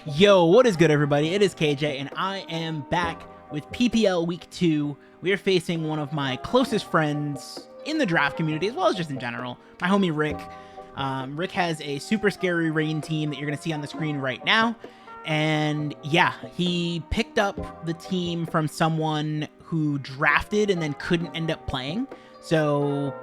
Yo, what is good, everybody? It is KJ, and I am back with PPL Week 2. We are facing one of my closest friends in the draft community, as well as just in general, my homie Rick. Rick has a super scary rain team that you're going to see on the screen right now. And yeah, he picked up the team from someone who drafted and then couldn't end up playing. So,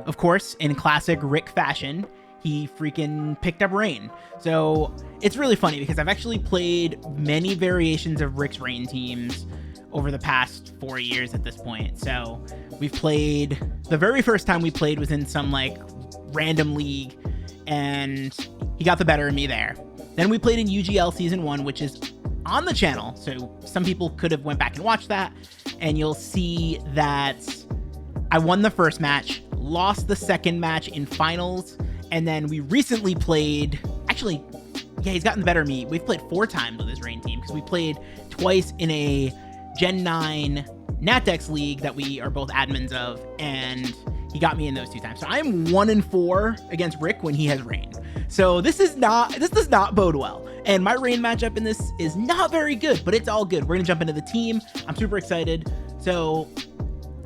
of course, in classic Rick fashion, he freaking picked up Rain. So it's really funny because I've actually played many variations of Rick's Rain teams over the past 4 years at this point. So we've played, the very first time we played was in some like random league and he got the better of me there. Then we played in UGL Season 1, which is on the channel. So some people could have went back and watched that, and you'll see that I won the first match, lost the second match in finals, and then we recently played, actually, yeah, he's gotten the better of me. We've played 4 times with his Rain team because we played twice in a Gen 9 NatDex league that we are both admins of, and he got me in those 2 times. So I'm 1-4 against Rick when he has Rain. So this does not bode well. And my Rain matchup in this is not very good, but it's all good. We're gonna jump into the team. I'm super excited. So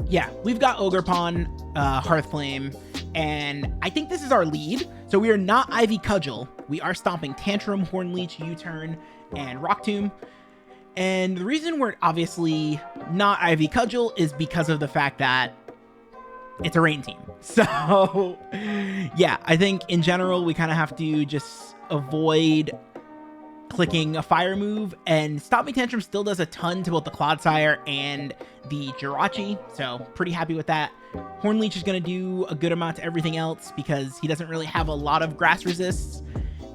yeah, we've got Ogre Pawn, Hearthflame, and I think this is our lead. So we are not Ivy Cudgel. We are stomping Tantrum, Hornleech, U-Turn, and Rock Tomb. And the reason we're obviously not Ivy Cudgel is because of the fact that it's a Rain team. So yeah, I think in general, we kind of have to just avoid clicking a fire move, and Stomping Tantrum still does a ton to both the Clodsire and the Jirachi, so pretty happy with that. Hornleech is going to do a good amount to everything else because he doesn't really have a lot of grass resists,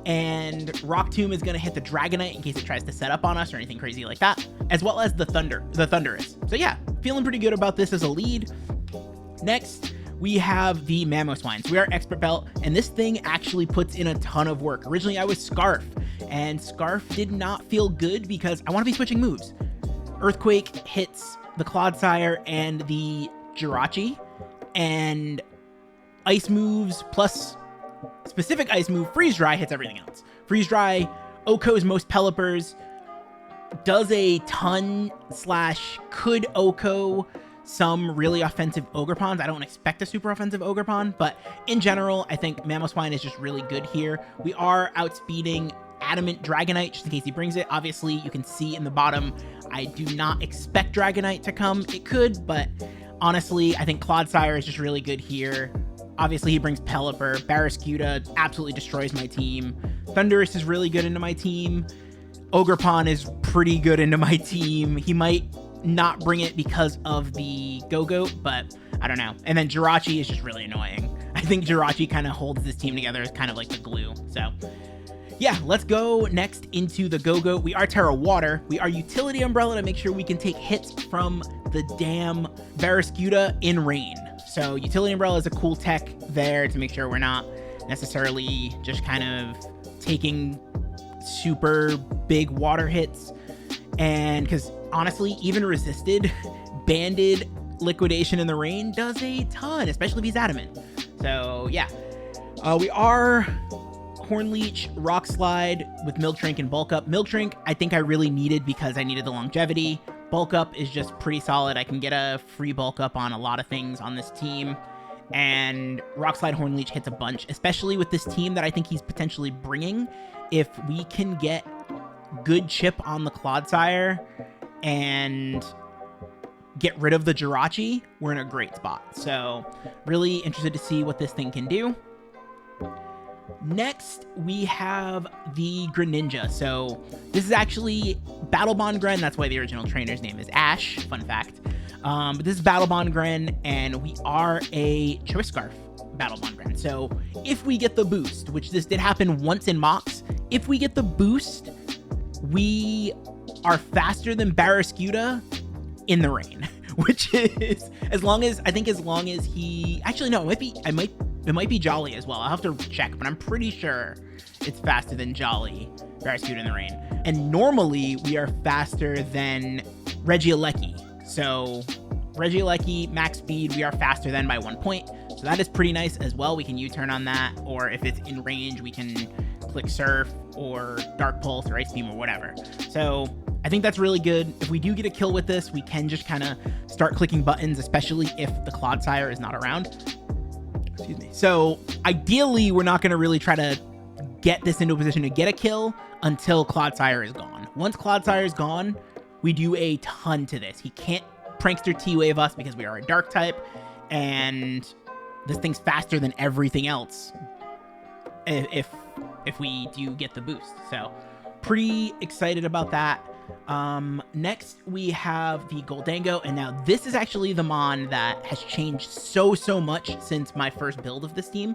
and Rock Tomb is going to hit the Dragonite in case it tries to set up on us or anything crazy like that, as well as the Thunderous. So yeah, feeling pretty good about this as a lead. Next, we have the Mamoswine. So we are Expert Belt, and this thing actually puts in a ton of work. Originally, I was Scarf, and Scarf did not feel good because I want to be switching moves. Earthquake hits the Clodsire and the Jirachi, and Ice moves plus specific Ice move, Freeze Dry, hits everything else. Freeze Dry, Oko's most Pelipers, does a ton / could Oko some really offensive Ogerpons. I don't expect a super offensive Ogerpon, but in general, I think Mamoswine is just really good here. We are outspeeding Adamant Dragonite just in case he brings it. Obviously, you can see in the bottom, I do not expect Dragonite to come. It could, but honestly, I think Clodsire is just really good here. Obviously, he brings Pelipper. Barraskewda absolutely destroys my team. Thunderous is really good into my team. Ogerpon is pretty good into my team. He might not bring it because of the Gogoat, but I don't know. And then Jirachi is just really annoying. I think Jirachi kind of holds this team together as kind of like the glue. So yeah, let's go next into the Gogoat. We are Terra Water. We are Utility Umbrella to make sure we can take hits from the damn Barraskewda in rain. So Utility Umbrella is a cool tech there to make sure we're not necessarily just kind of taking super big water hits. And because honestly, even resisted, banded liquidation in the rain does a ton, especially if he's adamant. So yeah, we are Hornleech, Rock Slide with Miltank and Bulk Up. Miltank, I think I really needed because I needed the longevity. Bulk Up is just pretty solid. I can get a free Bulk Up on a lot of things on this team. And Rock Slide Hornleech hits a bunch, especially with this team that I think he's potentially bringing. If we can get good chip on the Clodsire and get rid of the Jirachi, we're in a great spot. So really interested to see what this thing can do. Next, we have the Greninja. So this is actually Battle Bond Gren. That's why the original trainer's name is Ash. Fun fact. But this is Battle Bond Gren, and we are a Choice Scarf Battle Bond Gren. So if we get the boost, which this did happen once in mocks, if we get the boost, we are faster than Barraskewda in the rain, which is as long as he actually, no, it might be Jolly as well. I'll have to check, but I'm pretty sure it's faster than Jolly Barraskewda in the rain. And normally we are faster than Regieleki. So Regieleki max speed, we are faster than by 1 point. So that is pretty nice as well. We can U-turn on that, or if it's in range, we can click Surf or Dark Pulse or Ice Beam or whatever. So I think that's really good. If we do get a kill with this, we can just kind of start clicking buttons, especially if the Clodsire is not around. Excuse me. So ideally, we're not going to really try to get this into a position to get a kill until Clodsire is gone. Once Clodsire is gone, we do a ton to this. He can't Prankster T-Wave us because we are a Dark type, and this thing's faster than everything else if we do get the boost. So pretty excited about that. Next we have the Goldango, and now this is actually the mon that has changed so much since my first build of this team.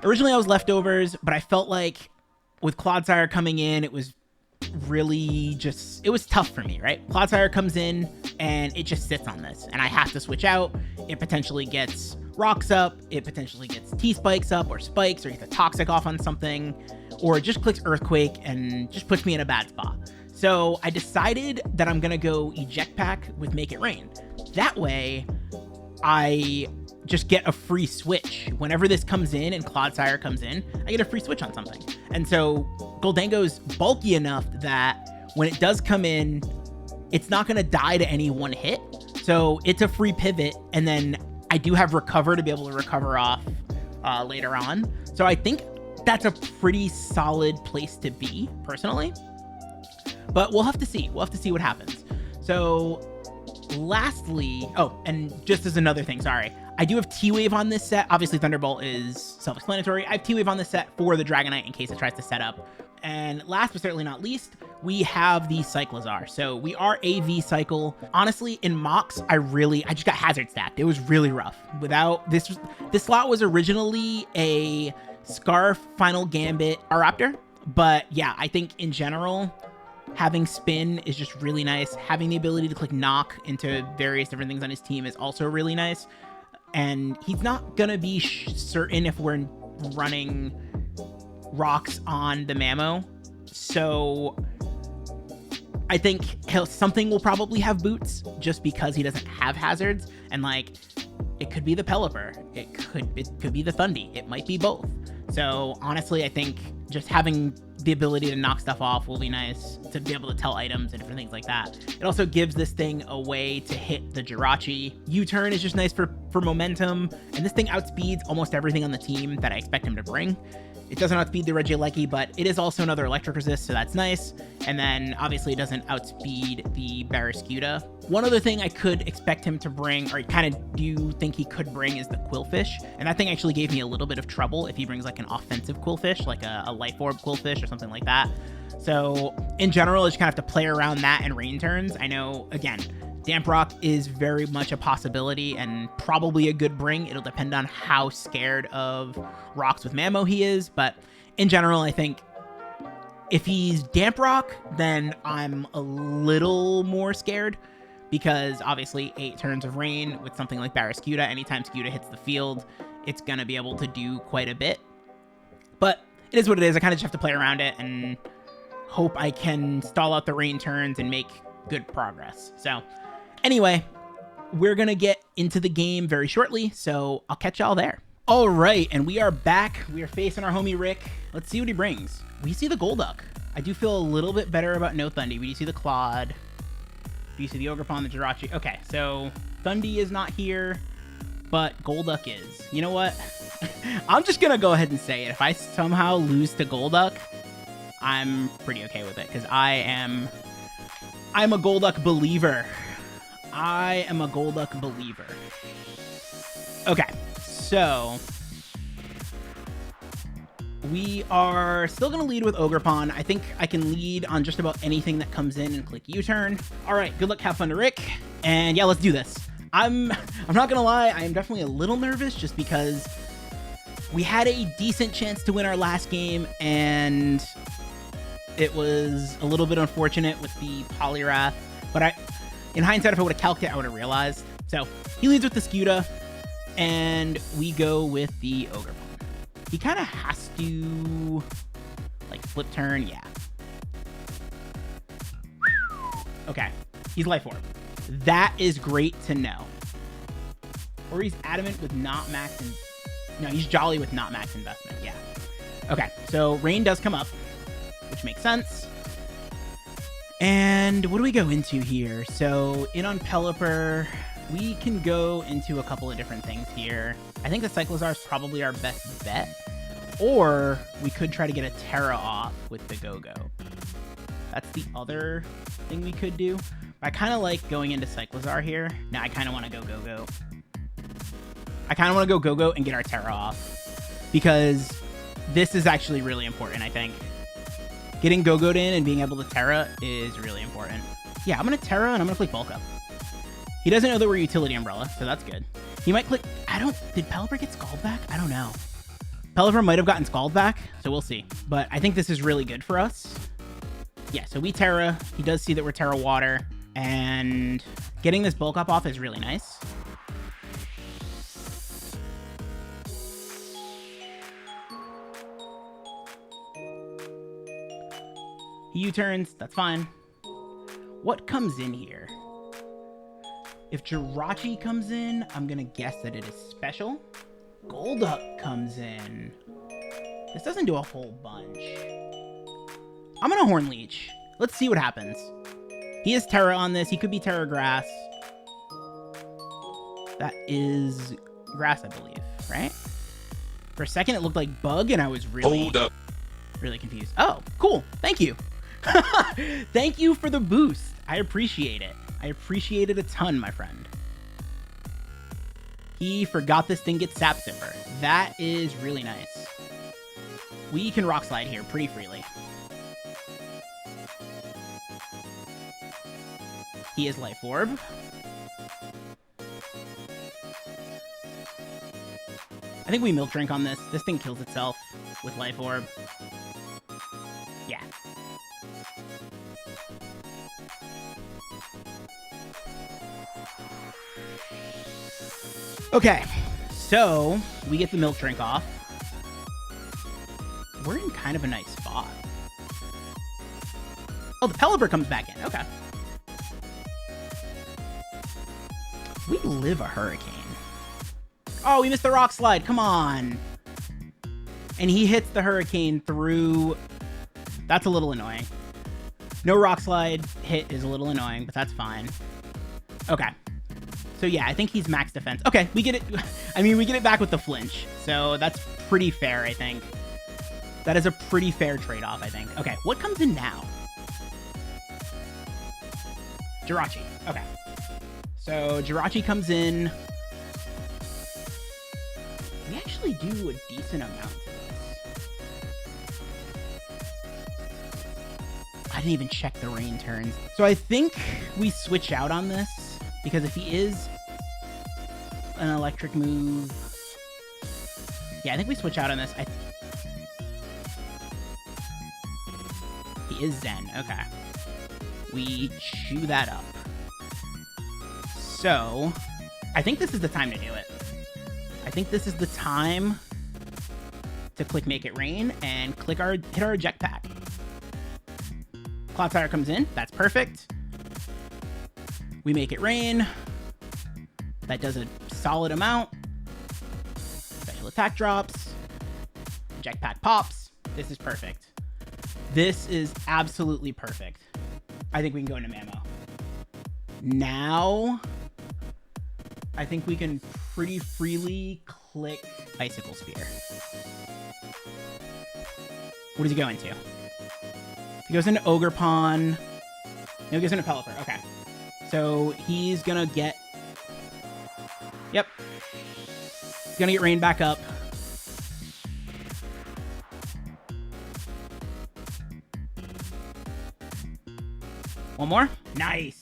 Originally I was leftovers, but I felt like with Clodsire coming in, it was really just, it was tough for me, right? Clodsire comes in and it just sits on this, and I have to switch out. It potentially gets rocks up, it potentially gets T-spikes up, or spikes, or gets a toxic off on something, or it just clicks Earthquake and just puts me in a bad spot. So I decided that I'm gonna go Eject Pack with Make It Rain. That way, I just get a free switch. Whenever this comes in and Clodsire comes in, I get a free switch on something. And so Goldango's bulky enough that when it does come in, it's not gonna die to any one hit. So it's a free pivot, and then I do have Recover to be able to recover off later on. So I think that's a pretty solid place to be, personally. But we'll have to see. We'll have to see what happens. So lastly, oh, and just as another thing, sorry, I do have T-Wave on this set. Obviously, Thunderbolt is self-explanatory. I have T-Wave on this set for the Dragonite in case it tries to set up. And last but certainly not least, we have the Cyclozar. So we are a V-Cycle. Honestly, in mocks, I just got hazard stacked. It was really rough. Without this slot was originally a Scarf, Final Gambit, Raptor. But yeah, I think in general, having Spin is just really nice. Having the ability to click Knock into various different things on his team is also really nice. And he's not going to be certain if we're running rocks on the Mewmore. So I think something will probably have boots just because he doesn't have hazards. And like, it could be the Pelipper. It could be the Thundy. It might be both. So honestly, I think just having the ability to knock stuff off will be nice, to be able to tell items and different things like that. It also gives this thing a way to hit the Jirachi. U-turn is just nice for momentum, and this thing outspeeds almost everything on the team that I expect him to bring. It doesn't outspeed the Regieleki, but it is also another electric resist, so that's nice. And then obviously it doesn't outspeed the Barraskewda. One other thing I could expect him to bring, or I kind of do think he could bring, is the Quillfish. And that thing actually gave me a little bit of trouble if he brings like an offensive Quillfish, like a Life Orb Quillfish or something like that. So in general, I just kind of have to play around that and rain turns. I know, again, Damp Rock is very much a possibility and probably a good bring. It'll depend on how scared of rocks with Mewmore he is, but in general, I think if he's Damp Rock, then I'm a little more scared, because obviously 8 turns of rain with something like Barraskewda, anytime Skewda hits the field, it's going to be able to do quite a bit. But it is what it is. I kind of just have to play around it and hope I can stall out the rain turns and make good progress. So anyway, we're going to get into the game very shortly, so I'll catch y'all there. All right, and we are back. We are facing our homie Rick. Let's see what he brings. We see the Golduck. I do feel a little bit better about no Thundy. We do see the Claude. We see the Ogerpon, the Jirachi. Okay, so Thundy is not here, but Golduck is. You know what? I'm just going to go ahead and say it. If I somehow lose to Golduck, I'm pretty okay with it, because I'm a Golduck believer. I am a Golduck believer. Okay, so we are still going to lead with Ogerpon. I think I can lead on just about anything that comes in and click U-turn. All right, good luck, have fun to Rick. And yeah, let's do this. I'm not going to lie, I am definitely a little nervous just because we had a decent chance to win our last game, and it was a little bit unfortunate with the Poliwrath. But in hindsight, if I would have calced it, I would have realized. So he leads with the Skewda, and we go with the Ogerpon. He kind of has to, like, flip turn, yeah. Okay, he's Life Orb. That is great to know. Or he's Adamant with not max, no, he's Jolly with not max investment, yeah. Okay, so rain does come up, which makes sense. And what do we go into here? So in on Pelipper, we can go into a couple of different things here. I think the Cyclozar is probably our best bet. Or we could try to get a Terra off with the Gogoat. That's the other thing we could do. But I kind of like going into Cyclozar here. Now I kind of want to go Gogoat. I kind of want to go Gogoat and get our Terra off. Because this is actually really important, I think. Getting Gogoat in and being able to Terra is really important. Yeah, I'm going to Terra and I'm going to click Bulk Up. He doesn't know that we're Utility Umbrella, so that's good. He might click... Did Pelipper get Scald back? I don't know. Pelipper might have gotten Scald back, so we'll see. But I think this is really good for us. Yeah, so we Terra. He does see that we're Terra Water. And getting this Bulk Up off is really nice. He U-turns, that's fine. What comes in here? If Jirachi comes in, I'm gonna guess that it is special. Golduck comes in. This doesn't do a whole bunch. I'm gonna Horn Leech. Let's see what happens. He is Terra on this. He could be Terra Grass. That is Grass, I believe, right? For a second, it looked like Bug, and I was really confused. Oh, cool. Thank you. Thank you for the boost. I appreciate it. I appreciate it a ton, my friend. He forgot this thing gets Sap Sipper. That is really nice. We can Rock Slide here pretty freely. He is Life Orb. I think we Milk Drink on this. This thing kills itself with Life Orb. Yeah. Okay, so we get the Milk Drink off. We're in kind of a nice spot. Oh, the Pelipper comes back in. Okay. We live a Hurricane. Oh, we missed the Rock Slide. Come on. And he hits the Hurricane through... That's a little annoying. No Rock Slide hit is a little annoying, but that's fine. Okay. So yeah, I think he's max defense. Okay, we get it. I mean, we get it back with the flinch. So that's pretty fair, I think. That is a pretty fair trade-off, I think. Okay, what comes in now? Jirachi. Okay. So Jirachi comes in. We actually do a decent amount to this. I didn't even check the rain turns. So I think we switch out on this. Because if he is an electric move... Yeah, I think we switch out on this. He is Zen. Okay. We chew that up. So, I think this is the time to do it. I think this is the time to click Make It Rain and hit our Eject Pack. Cloudfire comes in. That's perfect. We Make It Rain. That does a solid amount. Special attack drops. Eject Pack pops. This is perfect. This is absolutely perfect. I think we can go into Mamo. Now, I think we can pretty freely click Icicle Spear. What does he go into? He goes into Ogre Pawn. No, he goes into Pelipper. Okay. So he's gonna get... Yep. He's gonna get Rain back up. One more. Nice.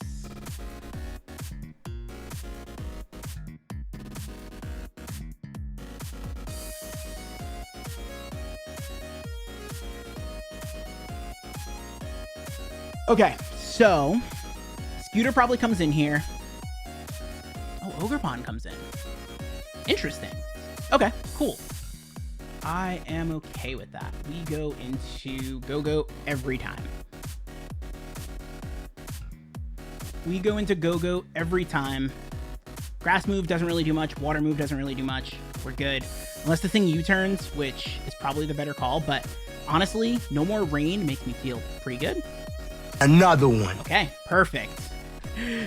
Okay, so Scooter probably comes in here. Oh, Ogre Pawn comes in. Interesting. Okay, cool. I am okay with that. We go into Gogoat every time. We go into Gogoat every time. Grass move doesn't really do much. Water move doesn't really do much. We're good. Unless the thing U-turns, which is probably the better call, but honestly, no more rain makes me feel pretty good. Another one. Okay, perfect.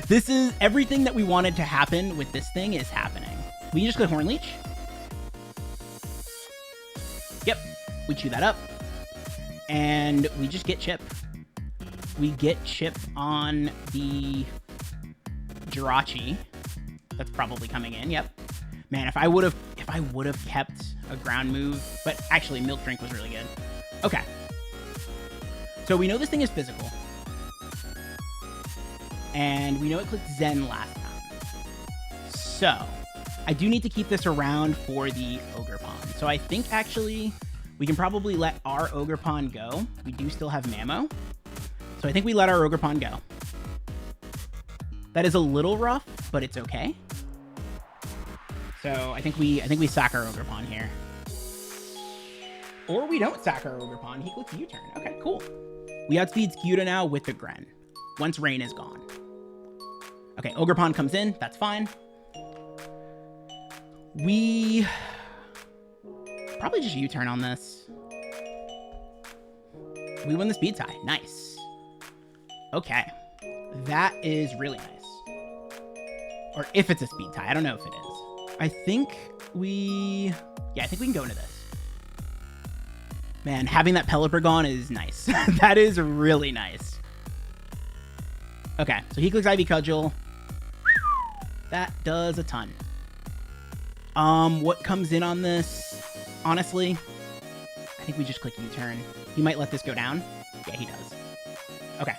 This is everything that we wanted to happen with this thing is happening. We just go Horn Leech. Yep, we chew that up. And we just get chip. We get chip on the Jirachi. That's probably coming in, yep. Man, if I would have kept a ground move, but actually Milk Drink was really good. Okay. So we know this thing is physical. And we know it clicked Zen last time. So I do need to keep this around for the Ogre Pawn. So I think actually we can probably let our Ogre Pawn go. We do still have Mammo. So I think we let our Ogre Pawn go. That is a little rough, but it's okay. So I think we sack our Ogre Pawn here. Or we don't sack our Ogre Pawn. He clicks U-turn. Okay, cool. We outspeed Skuta now with the Gren. Once rain is gone. Okay, Ogre Pawn comes in. That's fine. We probably just U-turn on this. We win the speed tie. Nice. Okay. That is really nice. Or if it's a speed tie. I don't know if it is. I think we can go into this. Man, having that Pelipper gone is nice. That is really nice. Okay, so he clicks Ivy Cudgel. That does a ton. What comes in on this? Honestly, I think we just click U-turn. He might let this go down. Yeah, he does. Okay.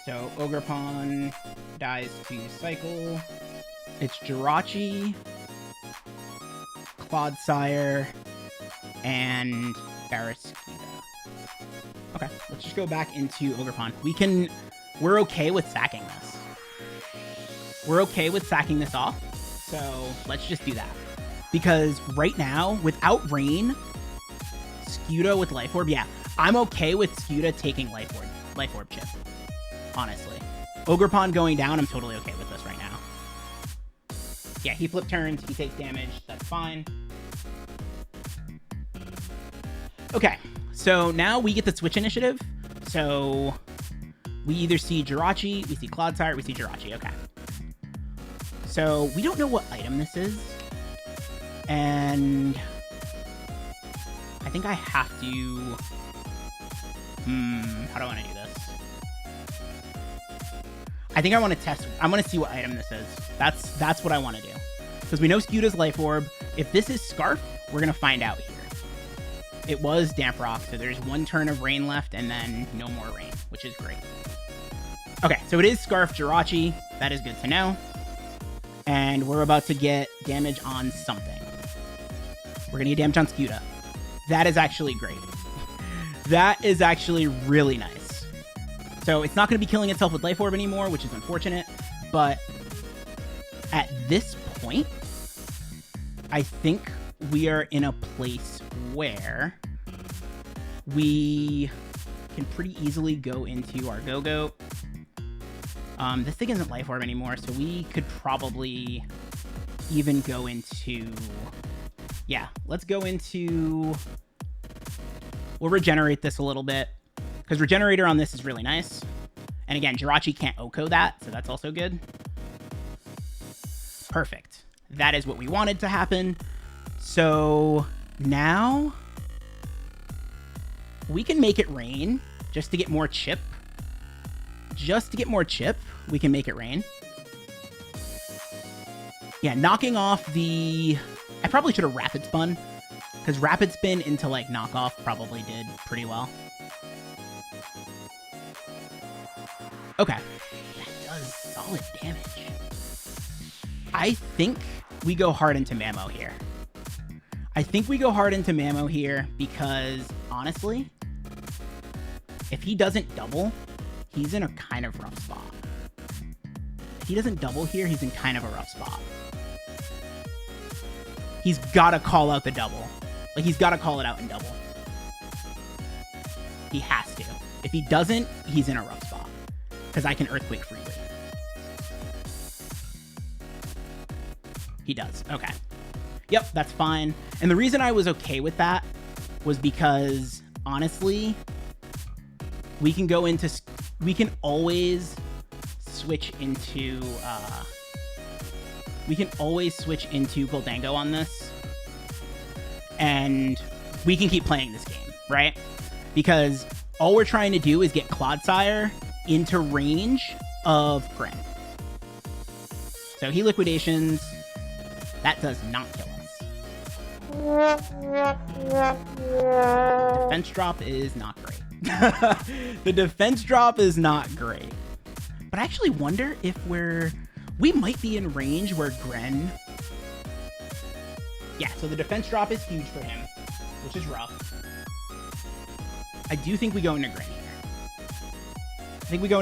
So Ogre Pawn dies to cycle. It's Jirachi, Clodsire, and Barraskewda. Okay, let's just go back into Ogre Pawn. We're okay with sacking this. We're okay with sacking this off. So let's just do that. Because right now, without rain, Skuta with Life Orb, yeah, I'm okay with Skuta taking Life Orb chip. Honestly. Ogre Pawn going down, I'm totally okay with this right now. Yeah, he flip turns, he takes damage, that's fine. Okay, so now we get the switch initiative. So we either see Jirachi, we see Clodsire, we see Jirachi, okay. So we don't know what item this is. And I think I have to... how do I want to do this? I think I want to test. I want to see what item this is. That's what I want to do. Because we know Skuta's Life Orb. If this is Scarf, we're going to find out here. It was Damp Rock, so there's one turn of rain left and then no more rain, which is great. Okay, so it is Scarf Jirachi. That is good to know. And we're about to get damage on something. We're going to get damage on Skuta. That is actually great. That is actually really nice. So it's not going to be killing itself with Life Orb anymore, which is unfortunate. But at this point, I think we are in a place where we can pretty easily go into our Gogoat. This thing isn't Life Orb anymore, so we could probably even go into... Yeah, let's go into... We'll regenerate this a little bit. Because Regenerator on this is really nice. And again, Jirachi can't Oko that, so that's also good. Perfect. That is what we wanted to happen. So now we can make it rain just to get more chip. Just to get more chip, we can make it rain. Yeah, knocking off the... I probably should have Rapid Spun. Because Rapid Spin into, like, knockoff probably did pretty well. Okay. That does solid damage. I think we go hard into Mammo here. I think we go hard into Mammo here because, honestly, if he doesn't double, he's in a kind of rough spot. If he doesn't double here, he's in kind of a rough spot. He's got to call out the double. Like, he's got to call it out and double. He has to. If he doesn't, he's in a rough spot. Because I can Earthquake freely. He does. Okay. Yep, that's fine. And the reason I was okay with that was because, honestly, we can always switch into Goldango on this, and we can keep playing this game, right? Because all we're trying to do is get Clodsire into range of Gren. So he liquidations. That does not kill us. Defense drop is not great. The defense drop is not great. But I actually wonder if we might be in range where Gren... Yeah, so the defense drop is huge for him, which is rough. I do think we go into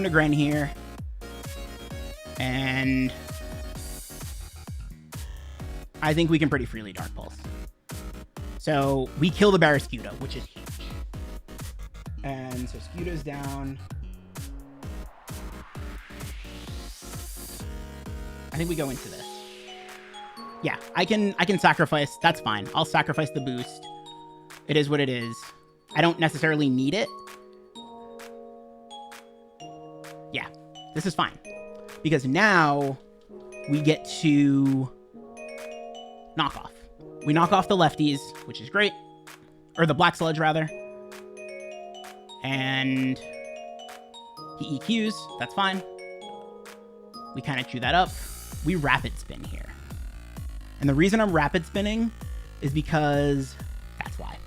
Gren here. And I think we can pretty freely Dark Pulse. So we kill the Barraskewda, which is huge. And so Skewda's down. I think we go into this. Yeah, I can sacrifice. That's fine. I'll sacrifice the boost. It is what it is. I don't necessarily need it. Yeah, this is fine. Because now we get to knock off. We knock off the lefties, which is great. Or the black sludge, rather. And he EQs. That's fine. We kind of chew that up. We rapid spin here. And the reason I'm rapid spinning is because that's why.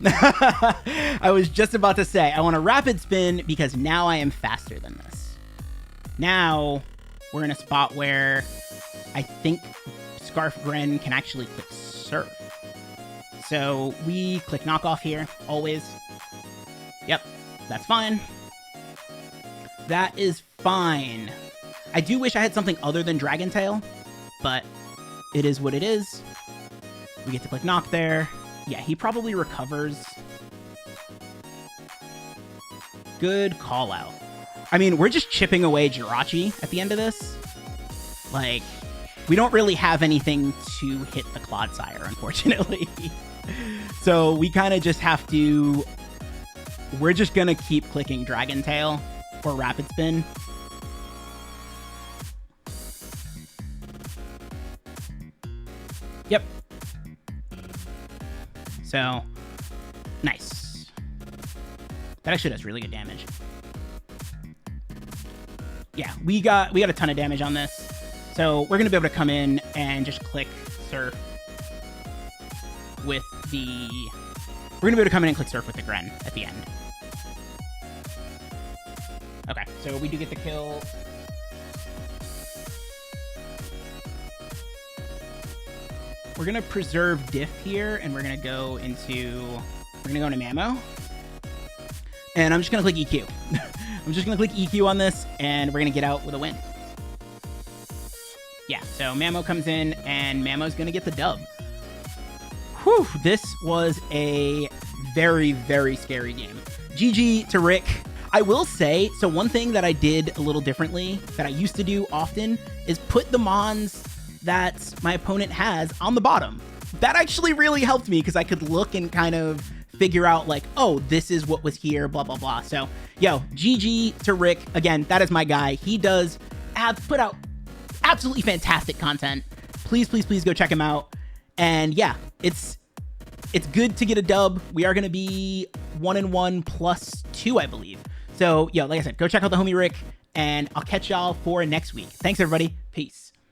I was just about to say, I want to rapid spin because now I am faster than this. Now we're in a spot where I think Scarf Gren can actually click Surf. So we click knockoff here, always. Yep, that's fine. That is fine. I do wish I had something other than Dragon Tail, but it is what it is. We get to click knock there. Yeah, he probably recovers. Good call out. I mean, we're just chipping away Jirachi at the end of this. Like, we don't really have anything to hit the Clodsire, unfortunately. So we kind of just have to... We're just going to keep clicking Dragon Tail or Rapid Spin. Yep. So, nice. That actually does really good damage. Yeah, we got a ton of damage on this. So we're gonna be able to come in and just click Surf with the... We're gonna be able to come in and click Surf with the Gren at the end. Okay, so we do get the kill. We're gonna preserve Diff here, and we're gonna go into Mewmore. And I'm just gonna click EQ. I'm just gonna click EQ on this, and we're gonna get out with a win. Yeah, so Mewmore comes in, and Memo's gonna get the dub. Whew, this was a very, very scary game. GG to Rick. I will say, so one thing that I did a little differently that I used to do often is put the mons that my opponent has on the bottom. That actually really helped me because I could look and kind of figure out like, oh, this is what was here, blah, blah, blah. So, yo, GG to Rick. Again, that is my guy. He does put out absolutely fantastic content. Please, please, please go check him out. And yeah, it's good to get a dub. We are going to be 1-1 +2, I believe. So, yo, like I said, go check out the homie Rick, and I'll catch y'all for next week. Thanks, everybody. Peace.